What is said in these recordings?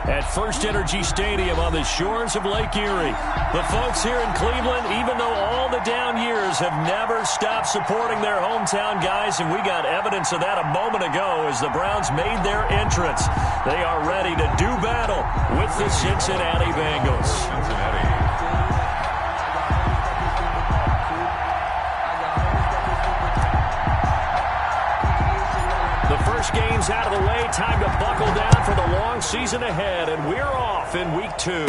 at First Energy Stadium on the shores of Lake Erie. The folks here in Cleveland, even though all the down years, have never stopped supporting their hometown guys, and we got evidence of that a moment ago as the Browns made their entrance. They are ready to do battle with the Cincinnati Bengals. Games out of the way, time to buckle down for the long season ahead, and we're off in week 2.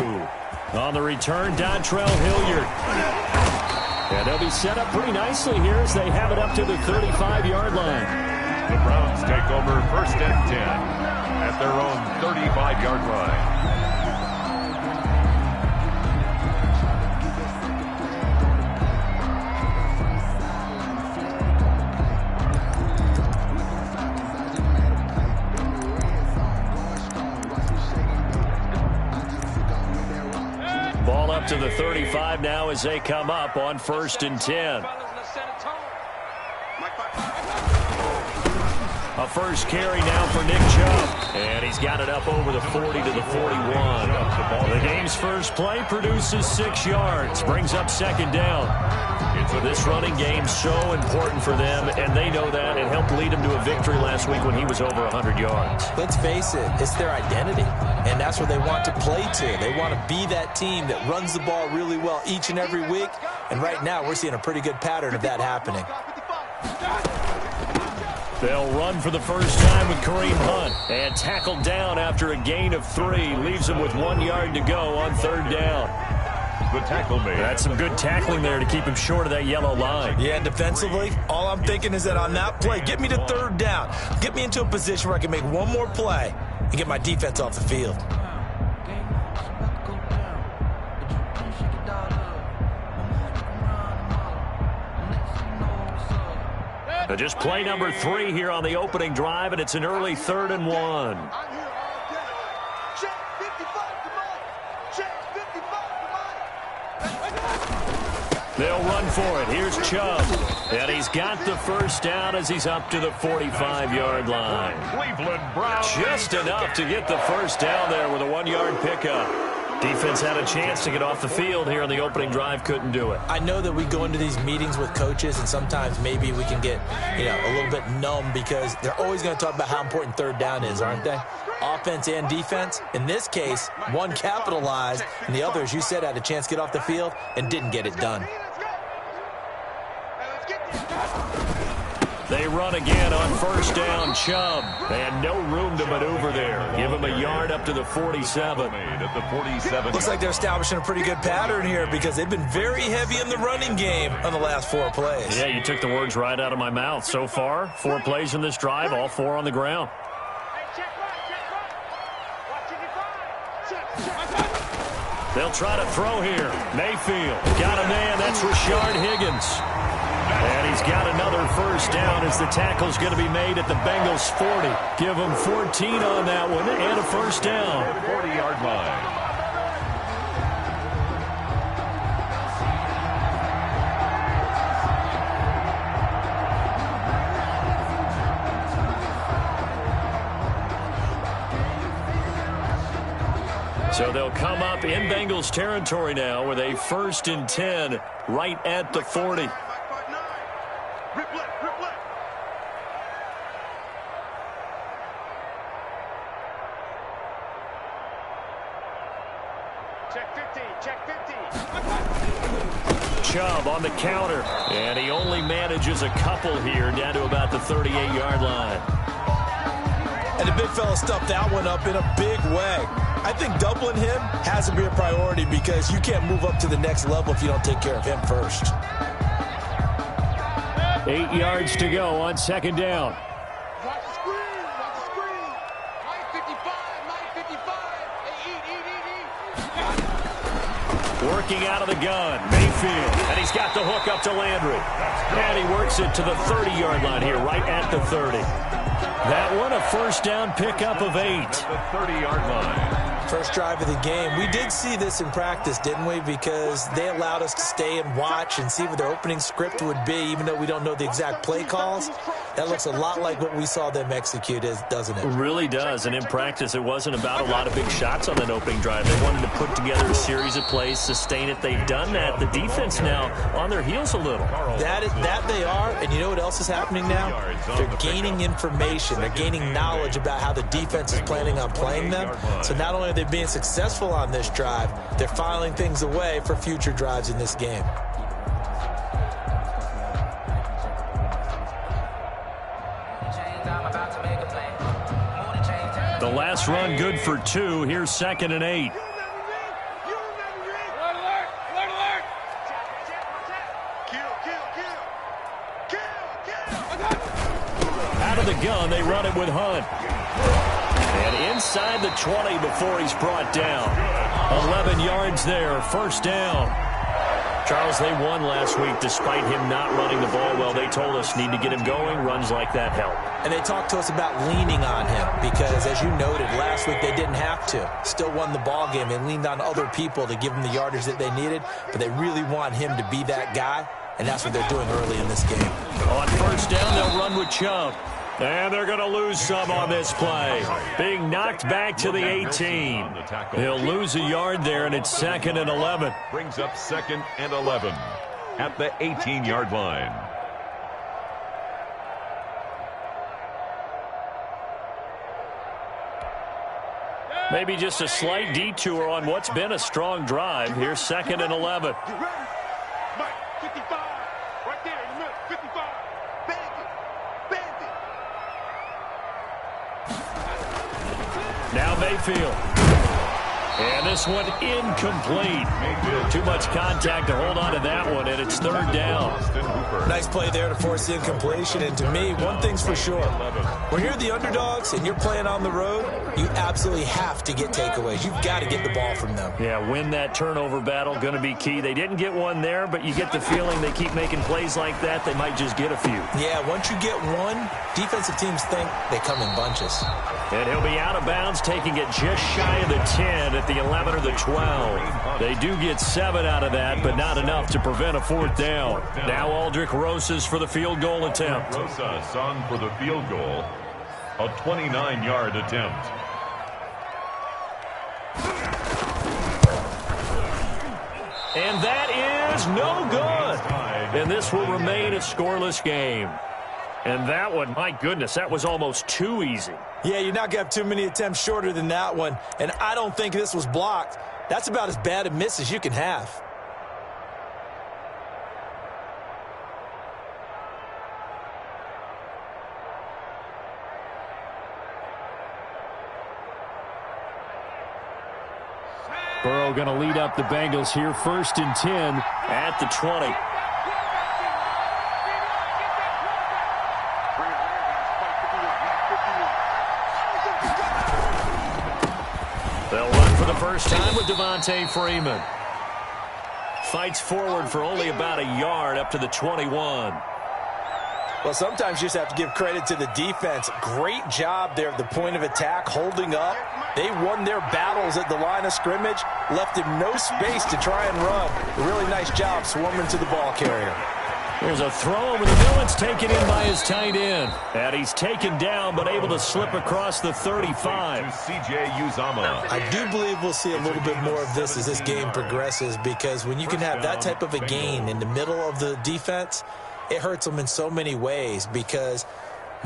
On the return, Dontrell Hilliard. And they'll be set up pretty nicely here as they have it up to the 35-yard line. The Browns take over 1st and 10 at their own 35-yard line. To the 35 now as they come up on 1st and 10. A first carry now for Nick Chubb. And he's got it up over the 40 to the 41. The game's first play produces 6 yards. Brings up 2nd down. This running game's so important for them, and they know that. It helped lead them to a victory last week when he was over 100 yards. Let's face it, it's their identity, and that's where they want to play to. They want to be that team that runs the ball really well each and every week, and right now we're seeing a pretty good pattern of that happening. They'll run for the first time with Kareem Hunt, and tackled down after a gain of 3. Leaves him with 1 yard to go on 3rd down. The tackle made. That's some good tackling there to keep him short of that yellow line. Yeah, defensively, all I'm thinking is that on that play, get me to 3rd down. Get me into a position where I can make one more play and get my defense off the field. Just play number 3 here on the opening drive, and it's an early 3rd and 1. They'll run for it. Here's Chubb. And he's got the first down as he's up to the 45-yard line. Cleveland Browns. Just enough to get the first down there with a 1-yard pickup. Defense had a chance to get off the field here on the opening drive, couldn't do it. I know that we go into these meetings with coaches, and sometimes maybe we can get, a little bit numb because they're always going to talk about how important 3rd down is, aren't they? Offense and defense. In this case, one capitalized, and the other, as you said, had a chance to get off the field and didn't get it done. They run again on 1st down. Chubb. They had no room to maneuver there. Give him a yard up to the 47. Looks like they're establishing a pretty good pattern here because they've been very heavy in the running game on the last 4 plays. Yeah, you took the words right out of my mouth. So far, 4 plays in this drive, all 4 on the ground. They'll try to throw here. Mayfield got a man. That's Rashard Higgins. And he's got another first down as the tackle's going to be made at the Bengals 40. Give them 14 on that one and a first down. 40-yard line. So they'll come up in Bengals territory now with a 1st and 10 right at the 40. Chubb on the counter, and he only manages a couple here down to about the 38-yard line. And the big fella stuffed that one up in a big way. I think doubling him has to be a priority because you can't move up to the next level if you don't take care of him first. 8 yards to go on 2nd down. Watch the screen, watch the screen. 955. Working out of the gun, Mayfield, and he's got the hook up to Landry. And he works it to the 30-yard line here, right at the 30. That one, a first down pickup of 8. At the 30-yard line. First drive of the game. We did see this in practice, didn't we? Because they allowed us to stay and watch and see what their opening script would be, even though we don't know the exact play calls. That looks a lot like what we saw them execute, doesn't it? It really does. And in practice, it wasn't about a lot of big shots on that opening drive. They wanted to put together a series of plays, sustain it. They've done that. The defense now on their heels a little. That they are. And you know what else is happening now? They're gaining information. They're gaining knowledge about how the defense is planning on playing them. So not only are they being successful on this drive, they're filing things away for future drives in this game. The last run good for 2. Here's 2nd and 8. Out of the gun, they run it with Hunt. And inside the 20 before he's brought down. 11 yards there, first down. Charles, they won last week despite him not running the ball well. They told us need to get him going. Runs like that help. And they talked to us about leaning on him because, as you noted, last week they didn't have to. Still won the ball game. They leaned on other people to give them the yardage that they needed, but they really want him to be that guy, and that's what they're doing early in this game. On first down, they'll run with Chubb. And they're going to lose some on this play. Being knocked back to the 18. He'll lose a yard there, and it's 2nd and 11. Brings up 2nd and 11 at the 18-yard line. Maybe just a slight detour on what's been a strong drive. Here's 2nd and 11. Now Mayfield. And this one incomplete. Too much contact to hold on to that one, and it's 3rd down. Nice play there to force the incompletion. And to me, one thing's for sure. When you're the underdogs and you're playing on the road, you absolutely have to get takeaways. You've got to get the ball from them. Yeah, win that turnover battle, going to be key. They didn't get one there, but you get the feeling they keep making plays like that, they might just get a few. Yeah, once you get one, defensive teams think they come in bunches. And he'll be out of bounds, taking it just shy of the 10 at the 11 or the 12. They do get 7 out of that, but not enough to prevent a 4th down. Now Aldrich Rosas for the field goal attempt. Rosas on for the field goal. A 29-yard attempt. And that is no good. And this will remain a scoreless game. And that one, my goodness, that was almost too easy. Yeah, you're not going to have too many attempts shorter than that one. And I don't think this was blocked. That's about as bad a miss as you can have. Burrow going to lead up the Bengals here, 1st and 10 at the 20. They'll run for the first time with Devontae Freeman. Fights forward for only about a yard up to the 21. Well, sometimes you just have to give credit to the defense. Great job there at the point of attack, holding up. They won their battles at the line of scrimmage, left him no space to try and run. A really nice job swarming to the ball carrier. There's a throw over the middle. It's taken in by his tight end. And he's taken down, but able to slip across the 35. C.J. Uzomah. I do believe we'll see a little bit more of this as this game progresses, because when you can have that type of a gain in the middle of the defense, it hurts them in so many ways, because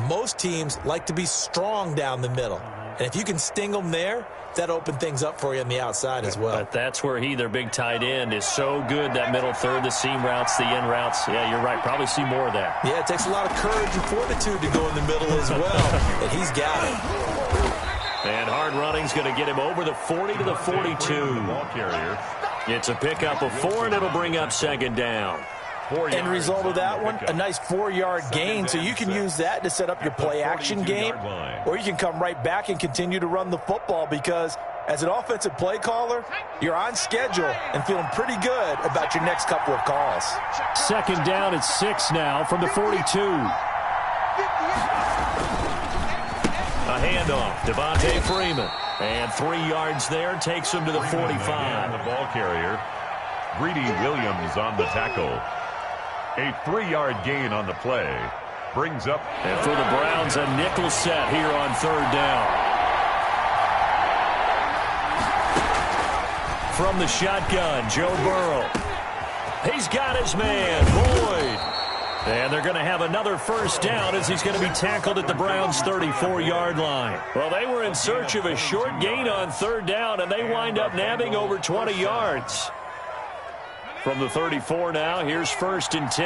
most teams like to be strong down the middle. And if you can sting them there, that open things up for you on the outside as well. But that's where their big tight end, is so good, that middle third, the seam routes, the in routes. Yeah, you're right. Probably see more of that. Yeah, it takes a lot of courage and fortitude to go in the middle as well. And he's got it. And hard running's going to get him over the 40 to the 42. Ball carrier. It's a pickup of 4, and it'll bring up 2nd down. End result of that one, a nice 4-yard gain, so you can use that to set up your play-action game, or you can come right back and continue to run the football, because as an offensive play caller, you're on schedule and feeling pretty good about your next couple of calls. 2nd down at 6 now from the 42. A handoff, Devontae Freeman. And 3 yards there, takes him to the 45. The ball carrier, Greedy Williams on the tackle. A 3-yard gain on the play. brings up. And for the Browns, a nickel set here on third down. From the shotgun, Joe Burrow. He's got his man, Boyd. And they're going to have another first down as he's going to be tackled at the Browns' 34-yard line. Well, they were in search of a short gain on third down, and they wind up nabbing over 20 yards. From the 34 now, here's 1st and 10.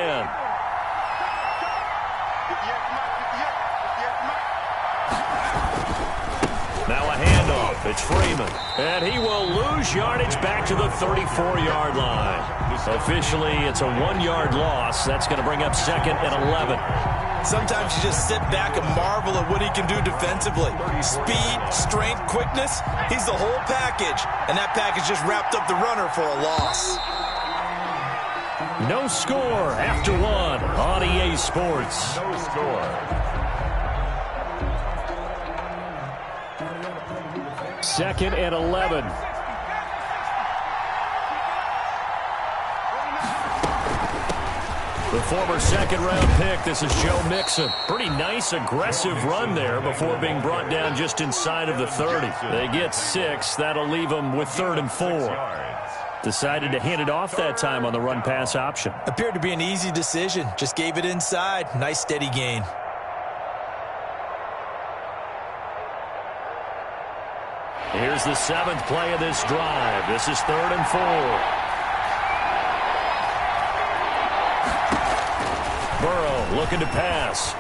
Now a handoff. It's Freeman. And he will lose yardage back to the 34-yard line. Officially, it's a 1-yard loss. That's going to bring up 2nd and 11. Sometimes you just sit back and marvel at what he can do defensively. Speed, strength, quickness, he's the whole package. And that package just wrapped up the runner for a loss. No score after 1 on EA Sports. No score. 2nd and 11. The former second-round pick, this is Joe Mixon. Pretty nice, aggressive run there before being brought down just inside of the 30. They get 6. That'll leave them with 3rd and 4. Decided to hand it off that time on the run-pass option. Appeared to be an easy decision. Just gave it inside. Nice, steady gain. Here's the 7th play of this drive. This is 3rd and 4. Burrow looking to pass.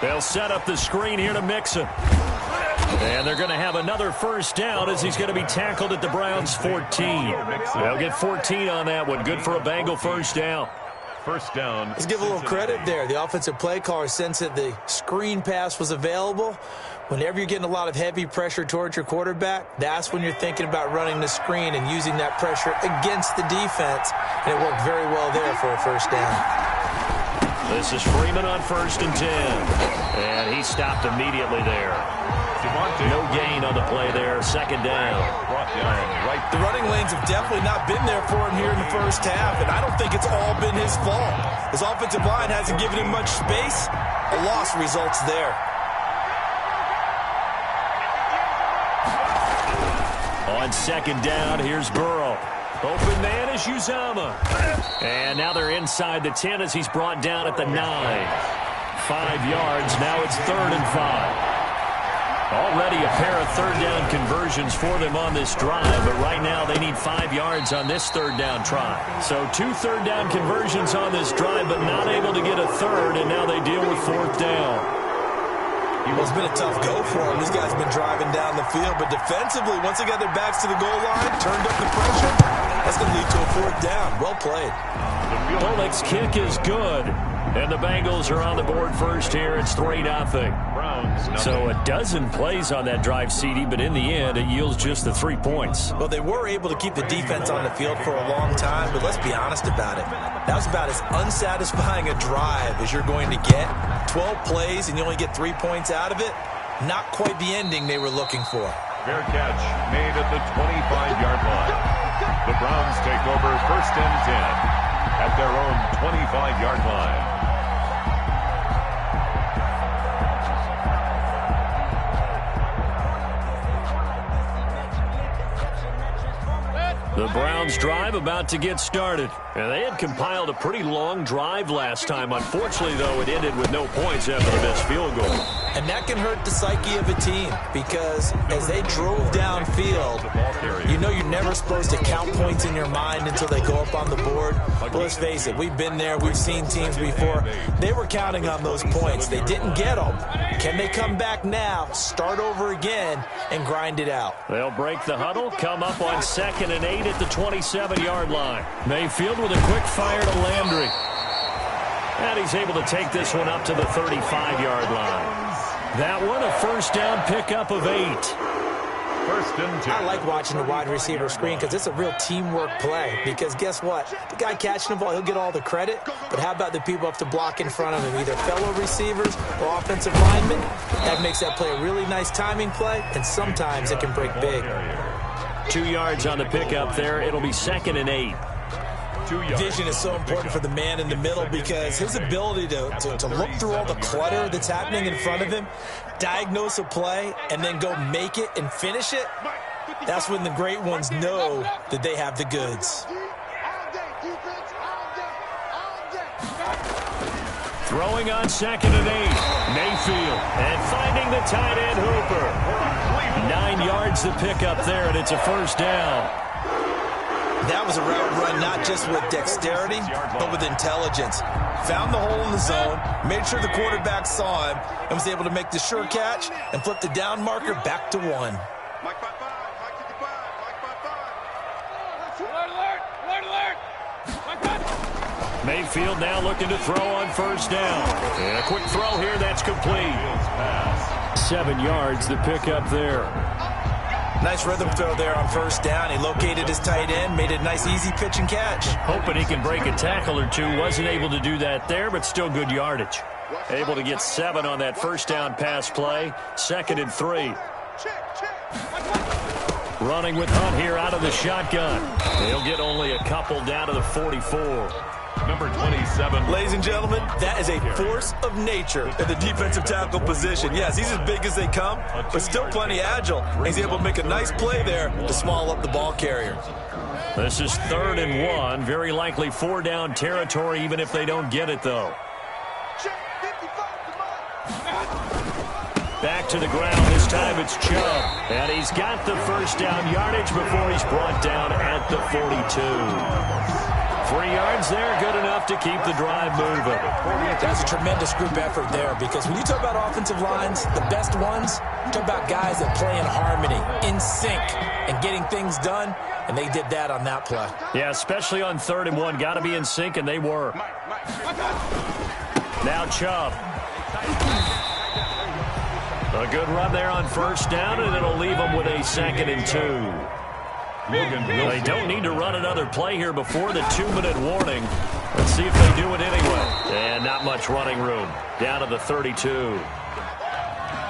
They'll set up the screen here to Mixon. And they're going to have another first down as he's going to be tackled at the Browns' 14. They'll get 14 on that one. Good for a Bengal first down. First down. Let's give a little credit there. The offensive play caller sensed that the screen pass was available. Whenever you're getting a lot of heavy pressure towards your quarterback, that's when you're thinking about running the screen and using that pressure against the defense. And it worked very well there for a first down. This is Freeman on 1st and 10. And he stopped immediately there. No gain on the play there. 2nd down. The running lanes have definitely not been there for him here in the first half, and I don't think it's all been his fault. His offensive line hasn't given him much space. A loss results there. On 2nd down, here's Burrow. Open man is Uzama. And now they're inside the 10 as he's brought down at the 9. 5 yards. Now it's 3rd and 5. Already a pair of third down conversions for them on this drive, but right now they need 5 yards on this third down try. So 2 third down conversions on this drive, but not able to get a third, and now they deal with 4th down. It's been a tough go for him. These guys have been driving down the field, but defensively, once they got their backs to the goal line, turned up the pressure, that's going to lead to a 4th down. Well played. Polek's kick is good. And the Bengals are on the board first here. It's 3-0. So a dozen plays on that drive, CD, but in the end, it yields just the 3 points. Well, they were able to keep the defense on the field for a long time, but let's be honest about it. That was about as unsatisfying a drive as you're going to get. 12 plays, and you only get 3 points out of it. Not quite the ending they were looking for. Fair catch made at the 25-yard line. The Browns take over 1st and 10 at their own 25-yard line. The Browns drive about to get started. And they had compiled a pretty long drive last time. Unfortunately, though, it ended with no points after the missed field goal. And that can hurt the psyche of a team because as they drove downfield, you know you're never supposed to count points in your mind until they go up on the board. But let's face it, we've been there. We've seen teams before. They were counting on those points. They didn't get them. Can they come back now, start over again, and grind it out? They'll break the huddle, come up on 2nd and 8 at the 27-yard line. Mayfield with a quick fire to Landry. And he's able to take this one up to the 35-yard line. That one, a first down pickup of 8. 1st and 10. I like watching the wide receiver screen because it's a real teamwork play. Because guess what? The guy catching the ball, he'll get all the credit. But how about the people up to block in front of him? Either fellow receivers or offensive linemen. That makes that play a really nice timing play. And sometimes it can break big. 2 yards on the pickup there. It'll be 2nd and 8. Vision is so important for the man in the middle because his ability to look through all the clutter that's happening in front of him, diagnose a play, and then go make it and finish it, that's when the great ones know that they have the goods. Throwing on 2nd and 8. Mayfield. And finding the tight end Hooper. 9 yards to pick up there, and it's a first down. That was a route run not just with dexterity, but with intelligence. Found the hole in the zone, made sure the quarterback saw him, and was able to make the sure catch and flip the down marker back to 1. Mike 5-5, Mike 55, Mike 5-5. Alert, alert, alert. Mayfield now looking to throw on first down. And a quick throw here, that's complete. 7 yards to pick up there. Nice rhythm throw there on first down. He located his tight end, made a nice easy pitch and catch. Hoping he can break a tackle or two. Wasn't able to do that there, but still good yardage. Able to get 7 on that first down pass play. 2nd and 3. Running with Hunt here out of the shotgun. He'll get only a couple down to the 44. Number 27. Ladies and gentlemen, that is a force of nature in the defensive tackle position. Yes, he's as big as they come, but still plenty agile. He's able to make a nice play there to small up the ball carrier. This is 3rd and 1. Very likely 4-down territory, even if they don't get it, though. Back to the ground. This time it's Chubb. And he's got the first down yardage before he's brought down at the 42. 3 yards there, good enough to keep the drive moving. That's a tremendous group effort there because when you talk about offensive lines, the best ones, you talk about guys that play in harmony, in sync, and getting things done, and they did that on that play. Yeah, especially on 3rd and 1. Got to be in sync, and they were. Now Chubb. A good run there on first down, and it'll leave them with a 2nd and 2. They don't need to run another play here before the 2-minute warning. Let's see if they do it anyway. And not much running room. Down to the 32.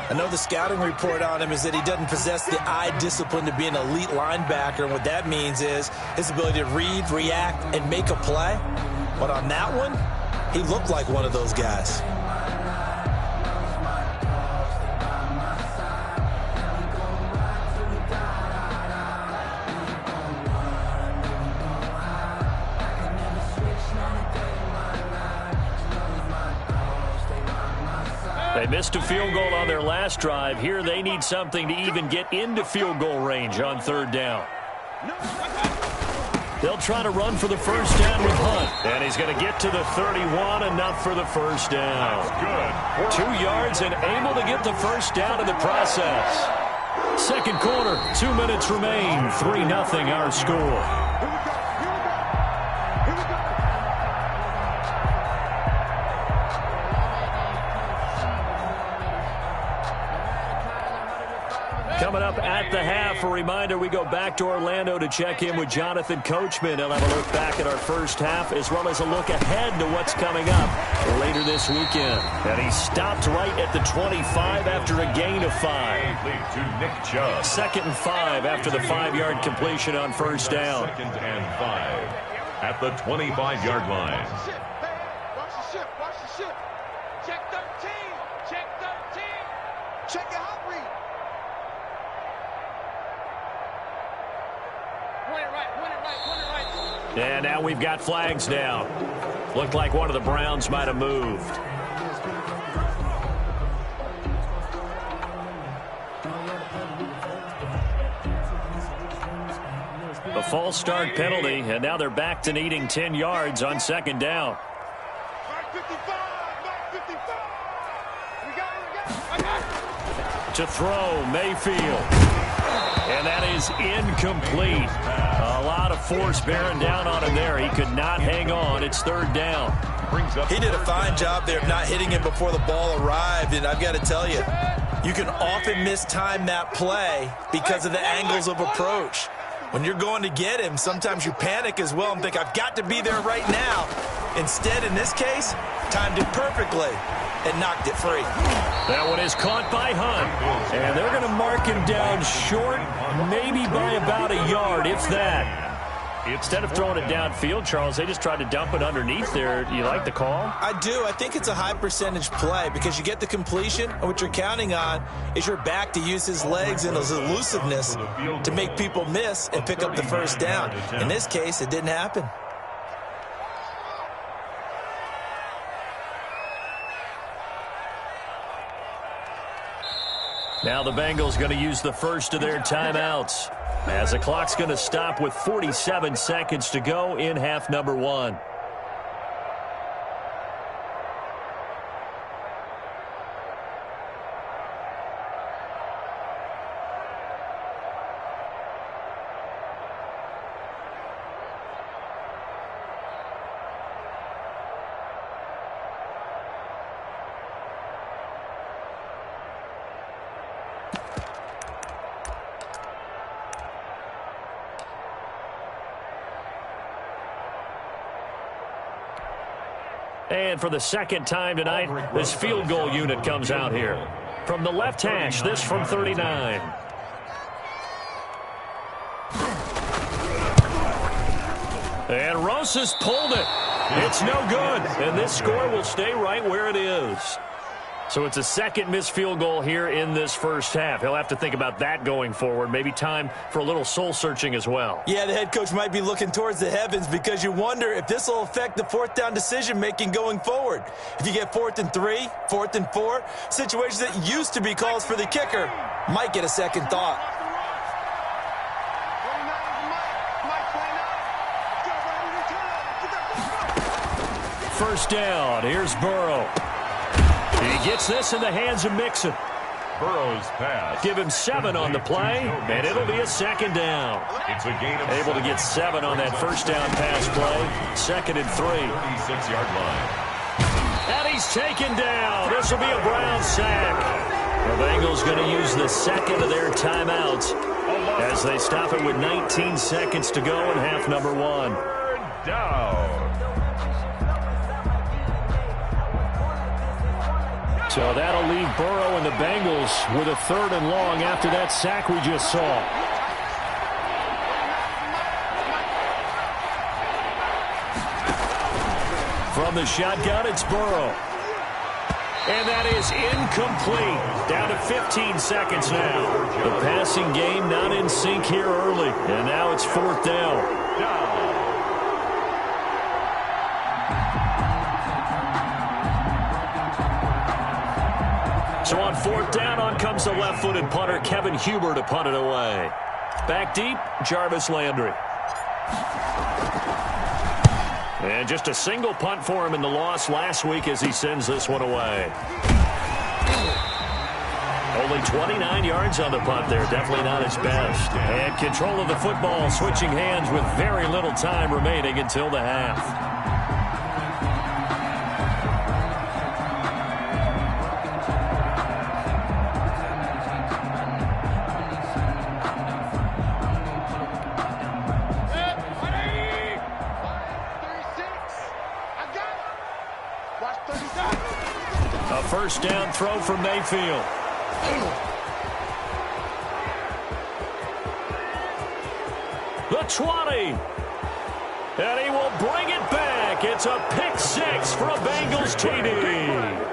I know the scouting report on him is that he doesn't possess the eye discipline to be an elite linebacker. And what that means is his ability to read, react, and make a play. But on that one, he looked like one of those guys. They missed a field goal on their last drive. Here they need something to even get into field goal range on 3rd down. They'll try to run for the first down with Hunt. And he's going to get to the 31, enough for the first down. That's good. 2 yards and able to get the first down in the process. 2nd quarter, 2 minutes remain. 3-0 our score. Coming up at the half, a reminder, we go back to Orlando to check in with Jonathan Coachman. He'll have a look back at our first half as well as a look ahead to what's coming up later this weekend. And he stopped right at the 25 after a gain of 5. Lead to Nick Chubb. 2nd and 5 after the 5-yard completion on first down. 2nd and 5 at the 25-yard line. Watch the ship, watch the ship. Check 13, check 13. Check your hot read. And now we've got flags down. Looked like one of the Browns might have moved. A false start penalty, and now they're back to needing 10 yards on 2nd down. Mark 55, Mark 55. We got it. To throw, Mayfield. And that is incomplete. A lot of force bearing down on him there. He could not hang on. It's 3rd down. He did a fine job there of not hitting him before the ball arrived. And I've got to tell you, you can often mistime that play because of the angles of approach. When you're going to get him, sometimes you panic as well and think, I've got to be there right now. Instead, in this case, timed it perfectly and knocked it free. That one is caught by Hunt. And they're going to mark him down short, maybe by about a yard, if that. Instead of throwing it downfield, Charles, they just tried to dump it underneath there. You like the call? I do. I think it's a high percentage play because you get the completion, and what you're counting on is your back to use his legs and his elusiveness to make people miss and pick up the first down. In this case, it didn't happen. Now the Bengals going to use the first of their timeouts, as the clock's going to stop with 47 seconds to go in half number one. And for the second time tonight, this field goal unit comes out here. From the left hash, this from 39. And Rosas pulled it. It's no good. And this score will stay right where it is. So it's a second missed field goal here in this first half. He'll have to think about that going forward. Maybe time for a little soul-searching as well. Yeah, the head coach might be looking towards the heavens because you wonder if this will affect the fourth down decision-making going forward. If you get 4th and 3, 4th and 4, situations that used to be calls for the kicker might get a second thought. First down. Here's Burrow. He gets this in the hands of Mixon. Burrow's pass. Give him 7 on the play, and it'll be a second down. It's a gain of Able to get 7 on that first down pass play. 2nd and 3. 36-yard line. And he's taken down. This will be a Brown sack. The Bengals going to use the second of their timeouts as they stop it with 19 seconds to go in half number one. Down. So that'll leave Burrow and the Bengals with a 3rd and long after that sack we just saw. From the shotgun, it's Burrow. And that is incomplete. Down to 15 seconds now. The passing game not in sync here early. And now it's 4th down. So on 4th down, on comes the left-footed punter, Kevin Huber, to punt it away. Back deep, Jarvis Landry. And just a single punt for him in the loss last week as he sends this one away. Only 29 yards on the punt there. Definitely not his best. And control of the football, switching hands with very little time remaining until the half. First down throw from Mayfield. The 20. And he will bring it back. It's a pick 6 for a Bengals TD.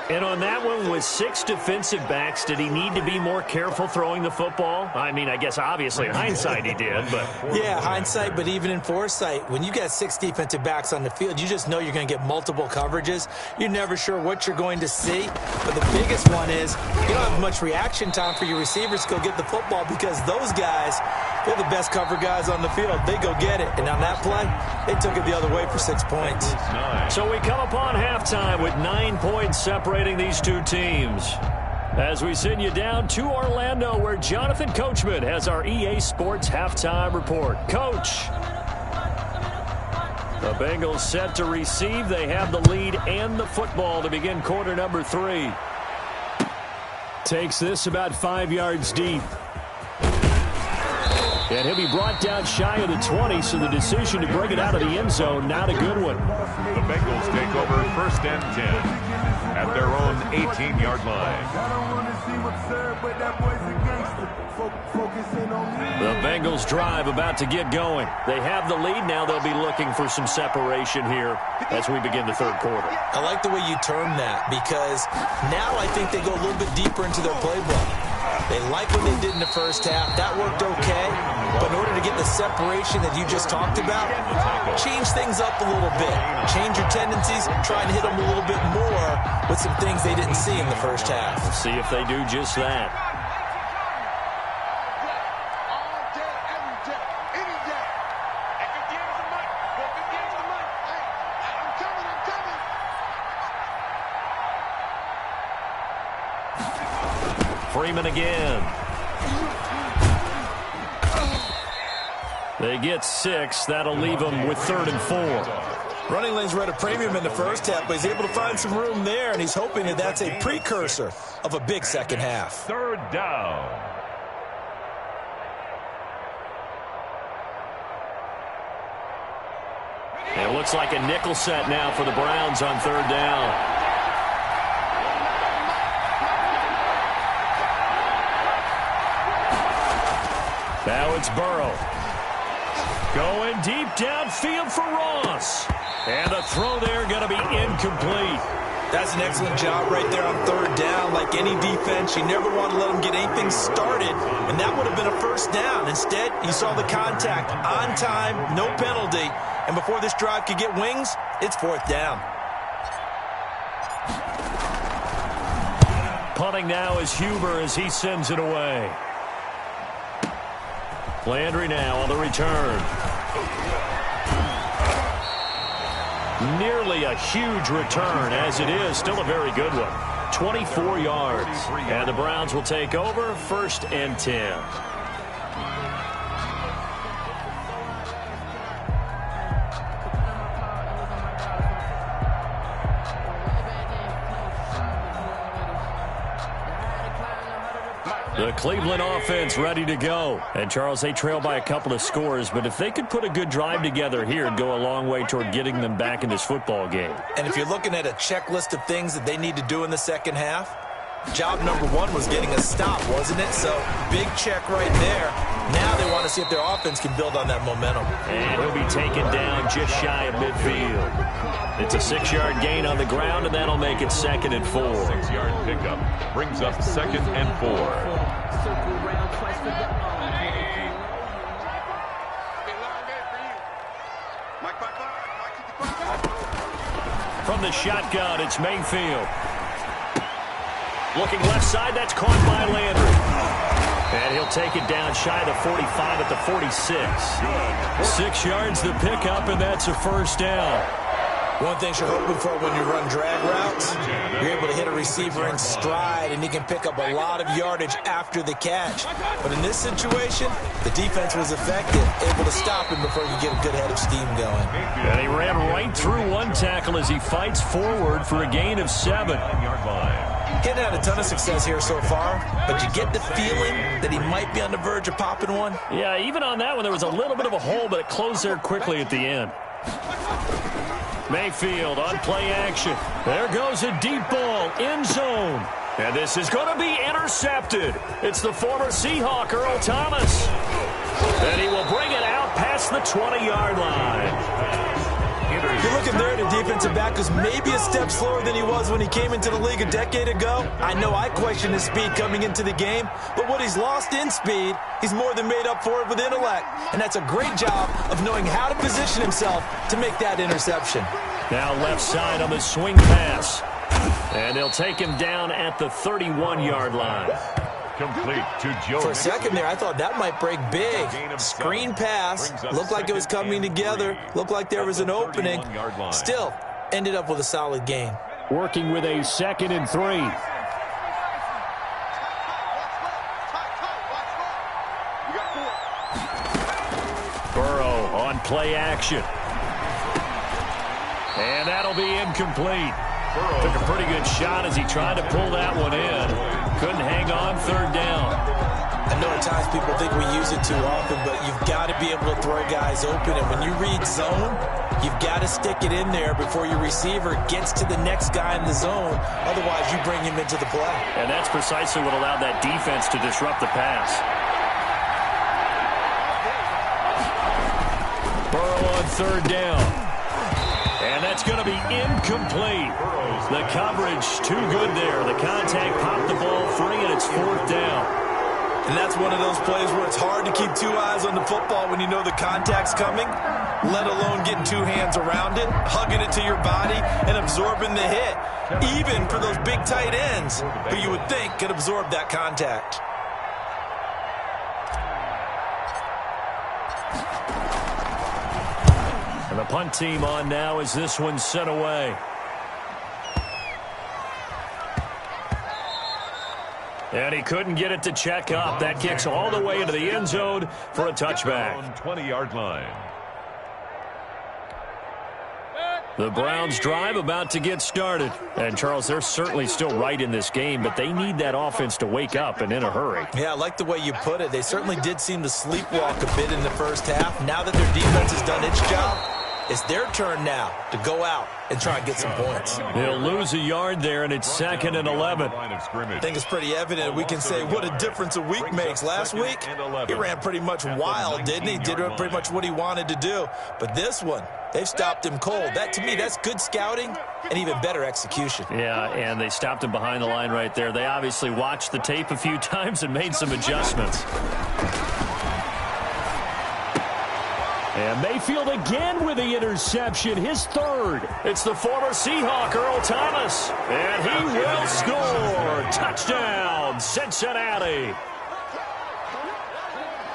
And on that one, with 6 defensive backs, did he need to be more careful throwing the football? I mean, I guess obviously in hindsight he did, but... Yeah, hindsight, but even in foresight, when you got 6 defensive backs on the field, you just know you're going to get multiple coverages. You're never sure what you're going to see. But the biggest one is you don't have much reaction time for your receivers to go get the football because those guys, they're the best cover guys on the field. They go get it. And on that play, they took it the other way for 6 points. So we come upon halftime with 9 points separating these two teams. As we send you down to Orlando, where Jonathan Coachman has our EA Sports halftime report. Coach. The Bengals set to receive. They have the lead and the football to begin quarter number 3. Takes this about 5 yards deep. And he'll be brought down shy of the 20, so the decision to bring it out of the end zone, not a good one. The Bengals take over 1st and 10 at their own 18-yard line. The Bengals drive about to get going. They have the lead. Now they'll be looking for some separation here as we begin the third quarter. I like the way you term that, because now I think they go a little bit deeper into their playbook. They like what they did in the first half. That worked okay. But in order to get the separation that you just talked about, change things up a little bit. Change your tendencies. Try and hit them a little bit more with some things they didn't see in the first half. We'll see if they do just that. Freeman again. They get 6. That'll leave them with 3rd and 4. Running lanes were at a premium in the first half, but he's able to find some room there, and he's hoping that that's a precursor of a big second half. 3rd down. It looks like a nickel set now for the Browns on 3rd down. Now it's Burrow. Going deep downfield for Ross. And a throw there going to be incomplete. That's an excellent job right there on 3rd down. Like any defense, you never want to let them get anything started, and that would have been a 1st down. Instead, you saw the contact on time, no penalty, and before this drive could get wings, it's 4th down. Punting now is Huber as he sends it away. Landry now on the return. Nearly a huge return, as it is still a very good one. 24 yards. And the Browns will take over, 1st and 10. The Cleveland offense ready to go. And, Charles, they trail by a couple of scores, but if they could put a good drive together here, it'd go a long way toward getting them back in this football game. And if you're looking at a checklist of things that they need to do in the second half, job number 1 was getting a stop, wasn't it? So, big check right there. Now they want to see if their offense can build on that momentum. And he'll be taken down just shy of midfield. It's a 6-yard gain on the ground, and that'll make it 2nd and 4. 6-yard pickup brings up 2nd and 4. From the shotgun, it's Mayfield. Looking left side, that's caught by Landry. And he'll take it down shy of the 45 at the 46. 6 yards the pickup, and that's a 1st down. One thing you're hoping for when you run drag routes, you're able to hit a receiver in stride, and he can pick up a lot of yardage after the catch. But in this situation, the defense was effective, able to stop him before you get a good head of steam going. And he ran right through one tackle as he fights forward for a gain of 7. Hadn't had a ton of success here so far, but you get the feeling that he might be on the verge of popping one. Yeah, even on that one, there was a little bit of a hole, but it closed there quickly at the end. Mayfield on play action. There goes a deep ball, end zone. And this is going to be intercepted. It's the former Seahawk, Earl Thomas. And he will bring it out past the 20-yard line. You're looking there at a defensive back who's maybe a step slower than he was when he came into the league a decade ago. I know I questioned his speed coming into the game, but what he's lost in speed, he's more than made up for it with intellect. And that's a great job of knowing how to position himself to make that interception. Now left side on the swing pass. And they'll take him down at the 31-yard line. Complete to Joe. For a second there, I thought that might break big. Screen pass. Looked like it was coming together. Looked like there was an opening. Still, ended up with a solid gain. Working with a 2nd and 3. Burrow on play action. And that'll be incomplete. Took a pretty good shot as he tried to pull that one in. Couldn't hang on, 3rd down. I know at times people think we use it too often, but you've got to be able to throw guys open. And when you read zone, you've got to stick it in there before your receiver gets to the next guy in the zone. Otherwise, you bring him into the play. And that's precisely what allowed that defense to disrupt the pass. on third down. And that's going to be incomplete. The coverage too good there. The contact popped the ball free, and it's fourth down. And that's one of those plays where it's hard to keep two eyes on the football when you know the contact's coming, let alone getting two hands around it, hugging it to your body, and absorbing the hit, even for those big tight ends who you would think could absorb that contact. And the punt team on now as this one's sent away. And he couldn't get it to check up. That kicks all the way into the end zone for a touchback. 20-yard line. The Browns drive about to get started. And, Charles, they're certainly still right in this game, but they need that offense to wake up and in a hurry. Yeah, I like the way you put it. They certainly did seem to sleepwalk a bit in the first half. Now that their defense has done its job, it's their turn now to go out and try and get some points. They'll lose a yard there, and it's 2nd and 11. I think it's pretty evident. We can say what a difference a week makes. Last week, he ran pretty much wild, didn't he? Did pretty much what he wanted to do. But this one, they've stopped him cold. That, to me, that's good scouting and even better execution. Yeah, and they stopped him behind the line right there. They obviously watched the tape a few times and made some adjustments. And Mayfield again with the interception, his third. It's the former Seahawk, Earl Thomas. And he will score. Touchdown, Cincinnati.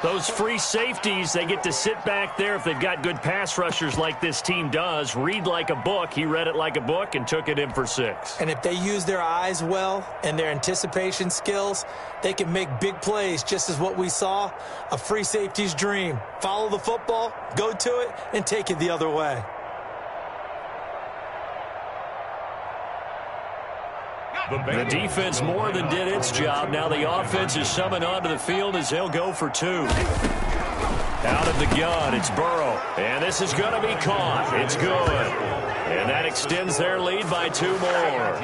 Those free safeties, they get to sit back there if they've got good pass rushers like this team does. Read like a book. He read it like a book and took it in for 6. And if they use their eyes well and their anticipation skills, they can make big plays, just as what we saw, a free safety's dream. Follow the football, go to it, and take it the other way. The defense more than did its job. Now the offense is summoned onto the field as they'll go for 2. Out of the gun, it's Burrow. And this is going to be caught. It's good. And that extends their lead by 2 more.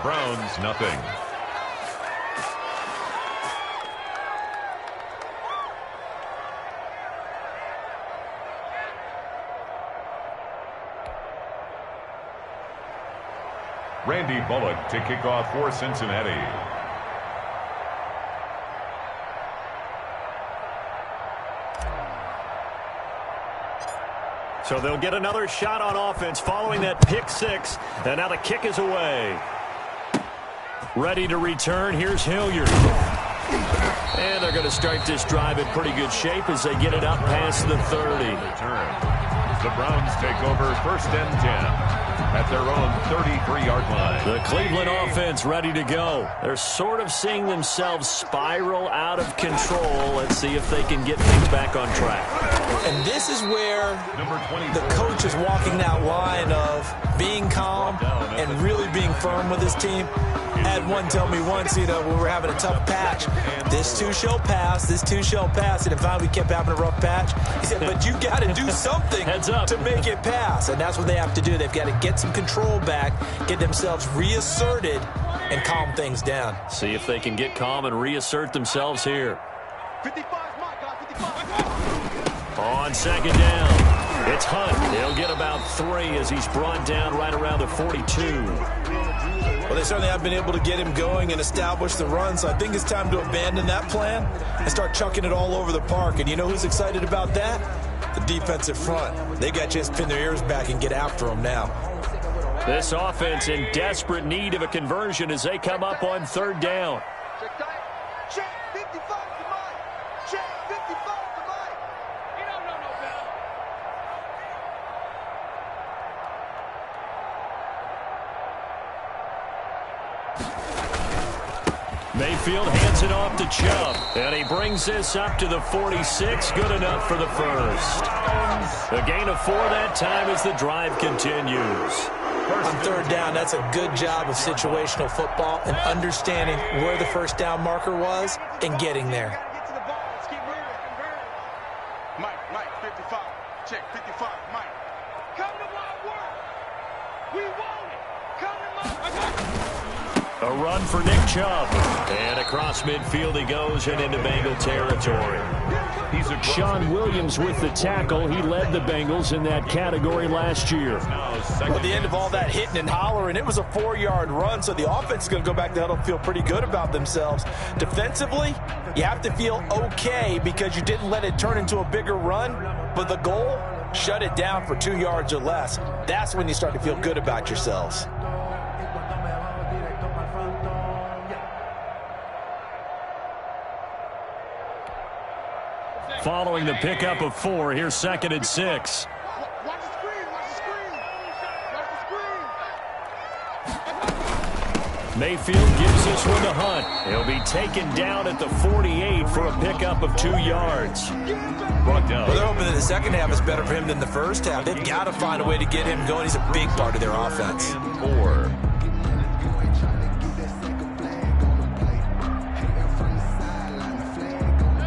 Browns, nothing. Randy Bullock to kick off for Cincinnati. So they'll get another shot on offense following that pick 6. And now the kick is away. Ready to return. Here's Hilliard. And they're going to start this drive in pretty good shape as they get it up past the 30. The Browns take over 1st and 10. At their own 33-yard line. The Cleveland offense ready to go. They're sort of seeing themselves spiral out of control. Let's see if they can get things back on track. And this is where the coach is walking that line of being calm and really being firm with his team. I had one tell me once, when we were having a tough patch, this too shall pass, this too shall pass. And finally we kept having a rough patch. He said, but you got to do something to make it pass. And that's what they have to do. They've got to get some control back, get themselves reasserted, and calm things down. See if they can get calm and reassert themselves here. 55 is my guy, 55. On 2nd down, it's Hunt. He'll get about 3 as he's brought down right around the 42. Well, they certainly have been able to get him going and establish the run, so I think it's time to abandon that plan and start chucking it all over the park. And you know who's excited about that? The defensive front. They got to just pin their ears back and get after them now. This offense in desperate need of a conversion as they come up on 3rd down. Check tight. Check 55 to Mike. Check 55 to Mike. You don't know no better. Mayfield hands it off to Chubb, and he brings this up to the 46. Good enough for the first. A gain of 4 that time as the drive continues. On 3rd down, that's a good job of situational football and understanding where the 1st down marker was and getting there. Get to the ball. Let's keep moving. Mike, 55. Check 55, Mike. Come to my work. We want it. Come to my work. A run for Nick Chubb. And across midfield he goes and into Bengal territory. Sean Williams with the tackle. He led the Bengals in that category last year. Well, at the end of all that hitting and hollering, it was a 4-yard run, so the offense is going to go back to huddle and feel pretty good about themselves. Defensively, you have to feel okay because you didn't let it turn into a bigger run, but the goal, shut it down for 2 yards or less. That's when you start to feel good about yourselves. Following the pickup of 4, here's 2nd and 6. Watch the screen, watch the screen. Watch the screen. Mayfield gives this one to Hunt. He'll be taken down at the 48 for a pickup of 2 yards. Well, they're hoping that the second half is better for him than the first half. They've got to find a way to get him going. He's a big part of their offense. 4.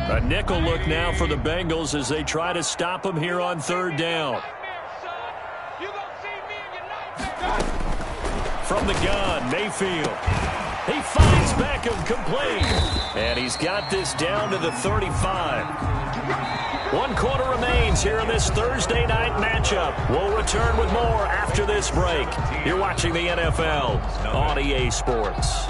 A nickel look now for the Bengals as they try to stop him here on 3rd down. From the gun, Mayfield. He finds Beckham complete. And he's got this down to the 35. 1 quarter remains here in this Thursday night matchup. We'll return with more after this break. You're watching the NFL on EA Sports.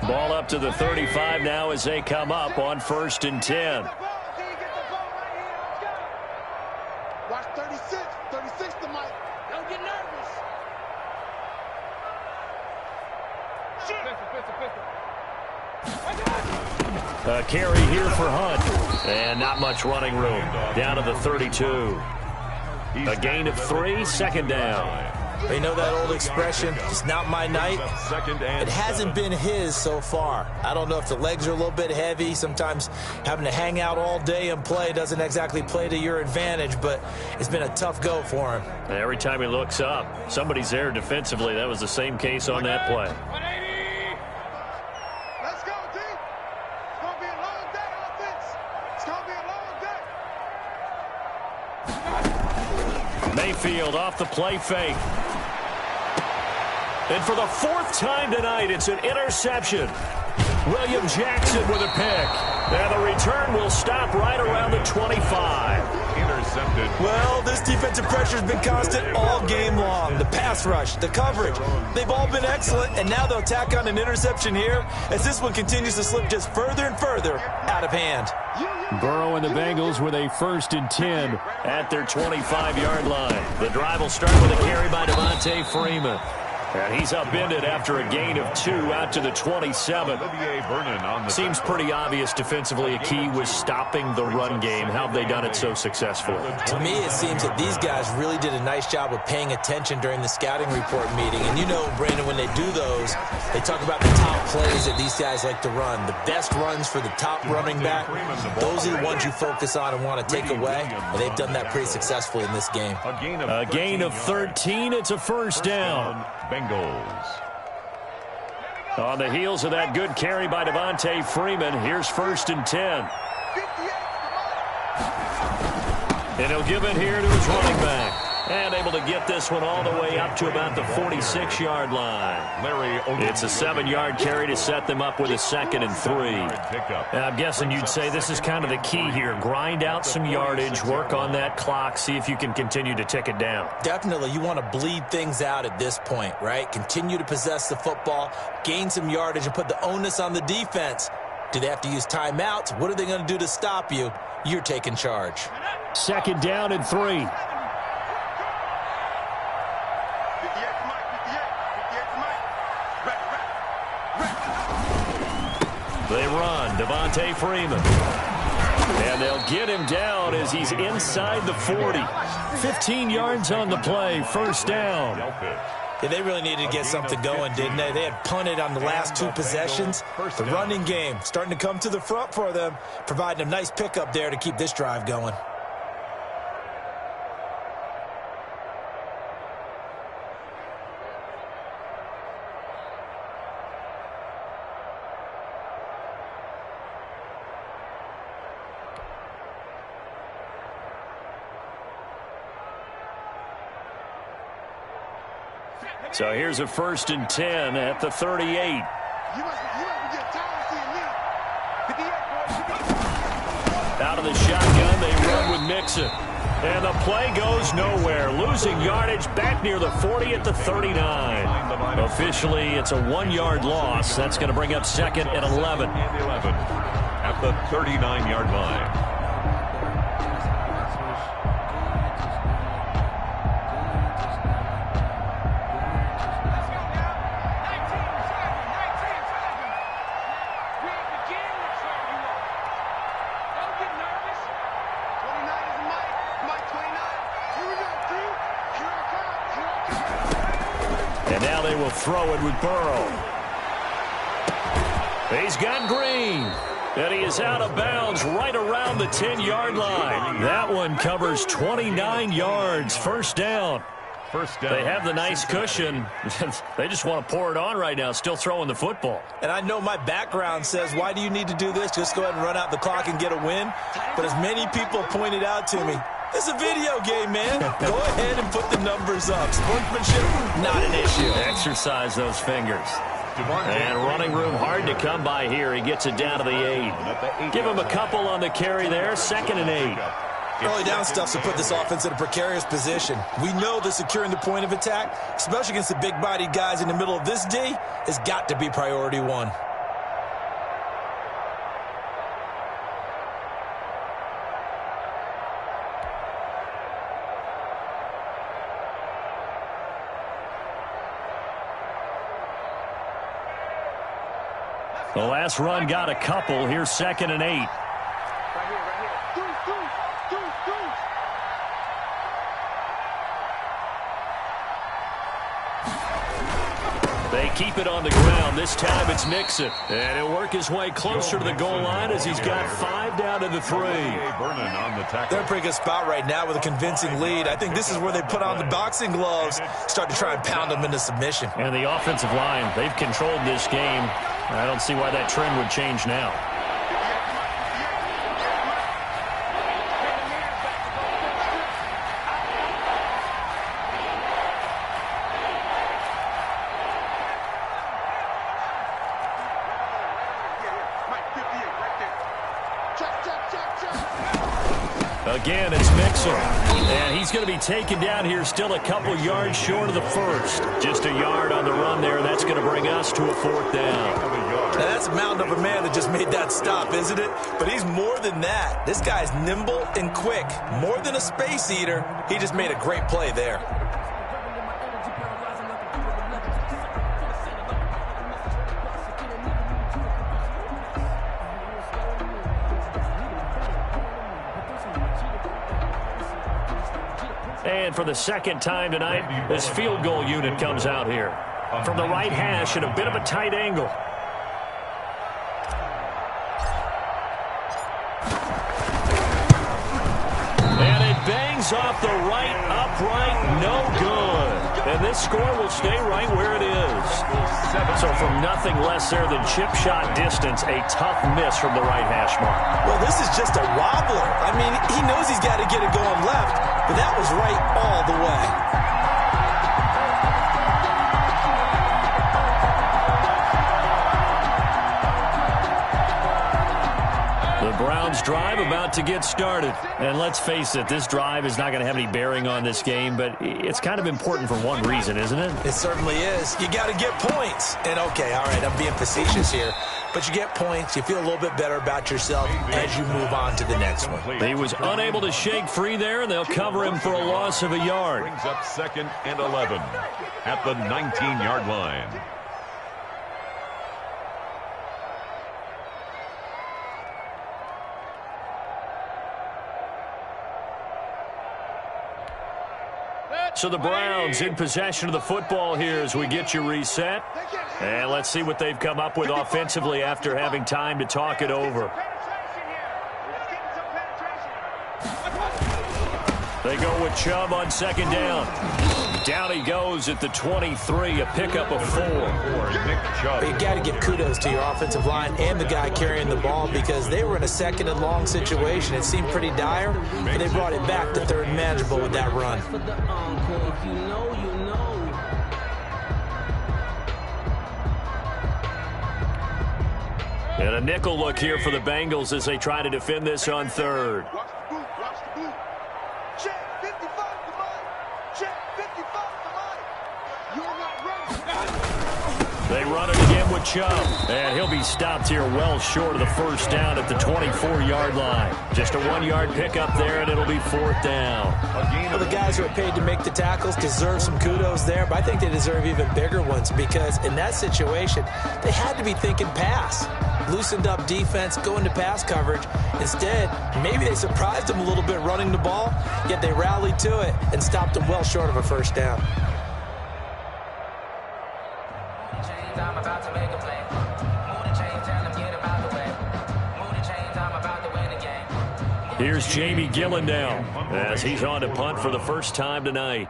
Ball up to the 35 now as they come up on 1st and 10. Watch 36. 36 to Mike. Don't get nervous. A carry here for Hunt. And not much running room. Down to the 32. A gain of 3, 2nd down. You know that old expression, it's not my night? It hasn't been his so far. I don't know if the legs are a little bit heavy. Sometimes having to hang out all day and play doesn't exactly play to your advantage, but it's been a tough go for him. Every time he looks up, somebody's there defensively. That was the same case on that play. 180. Let's go, D. It's going to be a long day, offense. It's going to be a long day. Mayfield off the play fake. And for the 4th time tonight, it's an interception. William Jackson with a pick. And the return will stop right around the 25. Intercepted. Well, this defensive pressure has been constant all game long. The pass rush, the coverage, they've all been excellent, and now they'll tack on an interception here as this one continues to slip just further and further out of hand. Burrow and the Bengals with a 1st and 10 at their 25-yard line. The drive will start with a carry by Devontae Freeman. And he's upended after a gain of 2 out to the 27. Seems pretty obvious defensively a key was stopping the run game. How have they done it so successfully? To me, it seems that these guys really did a nice job of paying attention during the scouting report meeting. And you know, Brandon, when they do those, they talk about the top plays that these guys like to run. The best runs for the top running back, those are the ones you focus on and want to take away. And they've done that pretty successfully in this game. A gain of 13. It's a 1st down. Bengals. On the heels of that good carry by Devontae Freeman, here's 1st and 10. And he'll give it here to his running back. And able to get this one all the way up to about the 46-yard line. It's a 7-yard carry to set them up with a 2nd and 3. And I'm guessing you'd say this is kind of the key here. Grind out some yardage, work on that clock, see if you can continue to tick it down. Definitely, you want to bleed things out at this point, right? Continue to possess the football, gain some yardage, and put the onus on the defense. Do they have to use timeouts? What are they going to do to stop you? You're taking charge. 2nd down and 3. They run, Devontae Freeman. And they'll get him down as he's inside the 40. 15 yards on the play, 1st down. Yeah, they really needed to get something going, didn't they? They had punted on the last 2 possessions. The running game starting to come to the front for them, providing a nice pickup there to keep this drive going. So here's a 1st and 10 at the 38. Out of the shotgun, they run with Mixon. And the play goes nowhere. Losing yardage back near the 40 at the 39. Officially, it's a 1-yard loss. That's going to bring up 2nd and 11. At the 39-yard line. And now they will throw it with Burrow. He's got Green. And he is out of bounds right around the 10-yard line. That one covers 29 yards. First down. They have the nice cushion. They just want to pour it on right now, still throwing the football. And I know my background says, why do you need to do this? Just go ahead and run out the clock and get a win. But as many people pointed out to me, it's a video game, man. Go ahead and put the numbers up. Sportsmanship, not an issue. Exercise those fingers. And running room hard to come by here. He gets it down to the 8. Give him a couple on the carry there. 2nd and 8. Early down stuff to put this offense in a precarious position. We know that securing the point of attack, especially against the big-bodied guys in the middle of this D, has got to be priority 1. The last run got a couple. Here's 2nd and 8. They keep it on the ground. This time it's Mixon. And he'll work his way closer to the goal line as he's got 5 down to the 3. They're in a pretty good spot right now with a convincing lead. I think this is where they put on the boxing gloves, start to try and pound them into submission. And the offensive line, they've controlled this game. I don't see why that trend would change now. Again, it's Mixon. And he's going to be taken down here still a couple yards short of the 1st. Just a yard on the run there. That's going to bring us to a 4th down. Now, that's a mountain of a man that just made that stop, isn't it? But he's more than that. This guy's nimble and quick. More than a space eater. He just made a great play there. And for the 2nd time tonight, this field goal unit comes out here. From the right hash at a bit of a tight angle. And it bangs off the right upright, no good. And this score will stay right where it is. So from nothing less there than chip shot distance, a tough miss from the right hash mark. Well, this is just a wobbler. I mean, he knows he's got to get it going left, but that was right all the way. The Browns drive about to get started. And let's face it, this drive is not going to have any bearing on this game, but it's kind of important for one reason, isn't it? It certainly is. You got to get points. And okay, all right, I'm being facetious here, but you get points, you feel a little bit better about yourself as you move on to the next one. He was unable to shake free there, and they'll cover him for a loss of a yard. Brings up 2nd and 11 at the 19-yard line. So the Browns in possession of the football here as we get you reset. And let's see what they've come up with offensively after having time to talk it over. They go with Chubb on 2nd down. Down he goes at the 23, a pickup of 4. You got to give kudos to your offensive line and the guy carrying the ball because they were in a 2nd and long situation. It seemed pretty dire, but they brought it back to 3rd and manageable with that run. And a nickel look here for the Bengals as they try to defend this on third. Watch the boot, watch the boot. Check 55 to mine. Check 55 to mine. You're not ready. They run it again with Chubb. And he'll be stopped here well short of the first down at the 24-yard line. Just a 1-yard pickup there, and it'll be 4th down. Well, the guys who are paid to make the tackles deserve some kudos there, but I think they deserve even bigger ones because in that situation, they had to be thinking pass. Loosened up defense, going to pass coverage. Instead, maybe they surprised them a little bit running the ball, yet they rallied to it and stopped them well short of a first down. I'm about to make a play. Move the chains, tell them get about the way. Move the chains, I'm about to win the game. Here's Jamie Gillen now as he's on to punt for the first time tonight.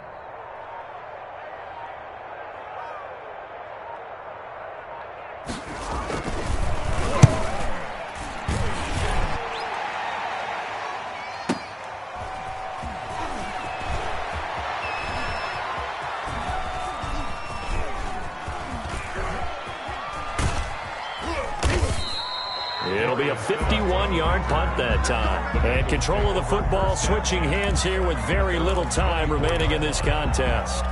It'll be a 51-yard punt that time. And control of the football switching hands here with very little time remaining in this contest.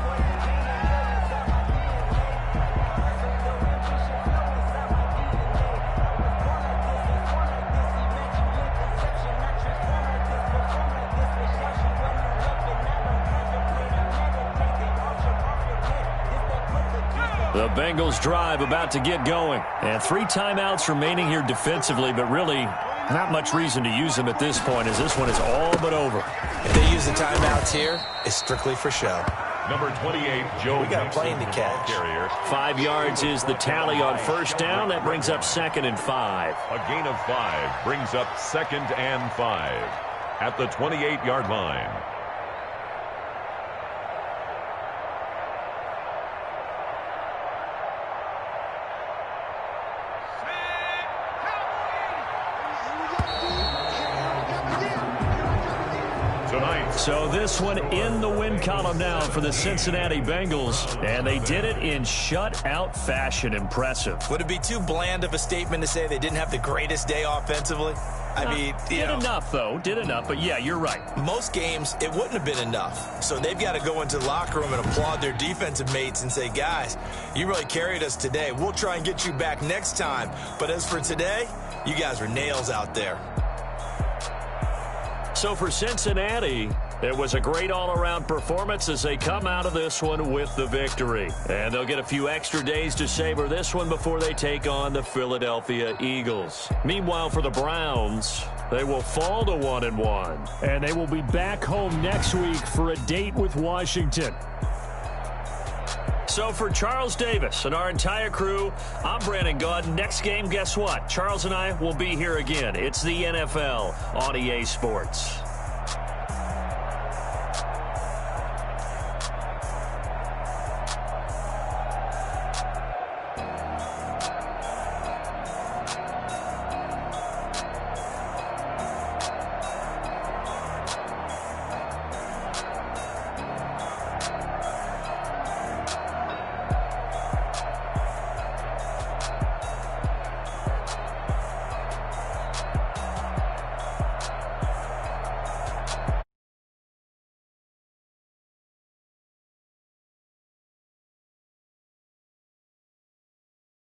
The Bengals drive about to get going. And 3 timeouts remaining here defensively, but really not much reason to use them at this point as this one is all but over. If they use the timeouts here, it's strictly for show. Number 28, Joe. We got a plane to catch. 5 yards is the tally on first down. That brings up 2nd and 5. A gain of 5 brings up 2nd and 5 at the 28-yard line. So this one in the win column now for the Cincinnati Bengals, and they did it in shutout fashion. Impressive. Would it be too bland of a statement to say they didn't have the greatest day offensively? I mean, did enough, though. Did enough, but yeah, you're right. Most games, it wouldn't have been enough. So they've got to go into the locker room and applaud their defensive mates and say, guys, you really carried us today. We'll try and get you back next time. But as for today, you guys were nails out there. So for Cincinnati, it was a great all-around performance as they come out of this one with the victory. And they'll get a few extra days to savor this one before they take on the Philadelphia Eagles. Meanwhile, for the Browns, they will fall to 1-1. And they will be back home next week for a date with Washington. So for Charles Davis and our entire crew, I'm Brandon Gaudin. Next game, guess what? Charles and I will be here again. It's the NFL on EA Sports.